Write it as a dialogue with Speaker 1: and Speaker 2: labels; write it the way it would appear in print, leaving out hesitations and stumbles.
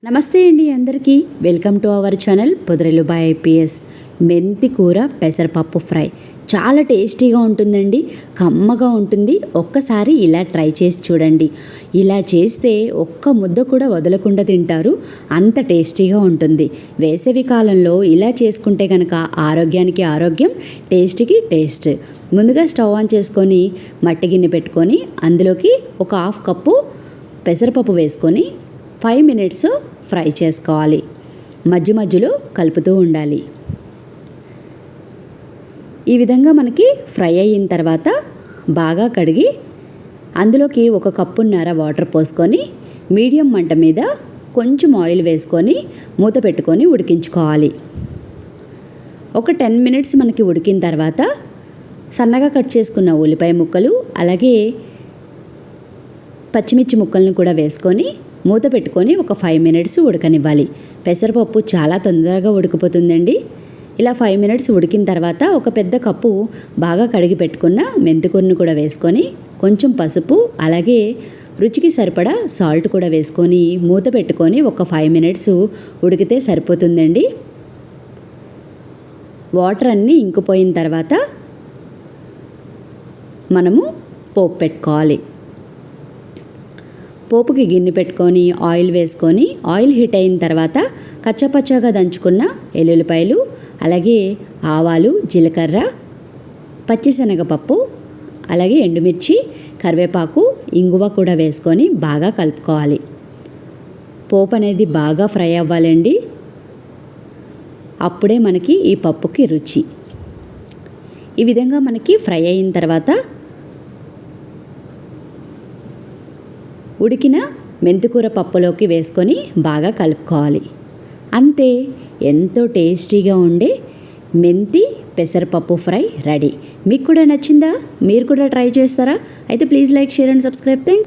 Speaker 1: నమస్తే అండి అందరికీ వెల్కమ్ టు అవర్ ఛానల్ పొదరెలు బై ఐపీఎస్. మెంతి కూర పెసరపప్పు ఫ్రై చాలా టేస్టీగా ఉంటుందండి, కమ్మగా ఉంటుంది. ఒక్కసారి ఇలా ట్రై చేసి చూడండి. ఇలా చేస్తే ఒక్క ముద్ద కూడా వదలకుండా తింటారు, అంత టేస్టీగా ఉంటుంది. వేసవి కాలంలో ఇలా చేసుకుంటే కనుక ఆరోగ్యానికి ఆరోగ్యం, టేస్ట్కి టేస్ట్. ముందుగా స్టవ్ ఆన్ చేసుకొని మట్టి గిన్నె పెట్టుకొని అందులోకి ఒక హాఫ్ కప్పు పెసరపప్పు వేసుకొని 5 మినిట్స్ ఫ్రై చేసుకోవాలి. మధ్య మధ్యలో కలుపుతూ ఉండాలి. ఈ విధంగా మనకి ఫ్రై అయిన తర్వాత బాగా కడిగి అందులోకి 1 కప్పున్నర వాటర్ పోసుకొని మీడియం మంట మీద కొంచెం ఆయిల్ వేసుకొని మూత పెట్టుకొని ఉడికించుకోవాలి. ఒక 10 మినిట్స్ మనకి ఉడికిన తర్వాత సన్నగా కట్ చేసుకున్న ఉల్లిపాయ ముక్కలు అలాగే పచ్చిమిర్చి ముక్కలను కూడా వేసుకొని మూత పెట్టుకొని ఒక 5 మినిట్స్ ఉడకనివ్వాలి. పెసరపప్పు చాలా తొందరగా ఉడికిపోతుందండి. ఇలా 5 మినిట్స్ ఉడికిన తర్వాత ఒక పెద్ద కప్పు బాగా కడిగి పెట్టుకున్న మెంతికూరను కూడా వేసుకొని కొంచెం పసుపు అలాగే రుచికి సరిపడా సాల్ట్ కూడా వేసుకొని మూత పెట్టుకొని ఒక 5 మినిట్స్ ఉడికితే సరిపోతుందండి. వాటర్ అన్నీ ఇంకిపోయిన తర్వాత మనము పోపు పెట్టుకోవాలి. పోపుకి గిన్నె పెట్టుకొని ఆయిల్ వేసుకొని ఆయిల్ హీట్ అయిన తర్వాత కచ్చపచ్చగా దంచుకున్న ఎల్లుల్లిపాయలు అలాగే ఆవాలు, జీలకర్ర, పచ్చిశనగపప్పు అలాగే ఎండుమిర్చి, కరివేపాకు, ఇంగువ కూడా వేసుకొని బాగా కలుపుకోవాలి. పోపు అనేది బాగా ఫ్రై అవ్వాలండి, అప్పుడే మనకి ఈ పప్పుకి రుచి. ఈ విధంగా మనకి ఫ్రై అయిన తర్వాత ఉడికిన మెంతికూర పప్పులోకి వేసుకొని బాగా కలుపుకోవాలి. అంతే, ఎంతో టేస్టీగా ఉండే మెంతి పెసరపప్పు ఫ్రై రెడీ. మీకు కూడా నచ్చిందా? మీరు కూడా ట్రై చేస్తారా? అయితే please like, share and subscribe. Thank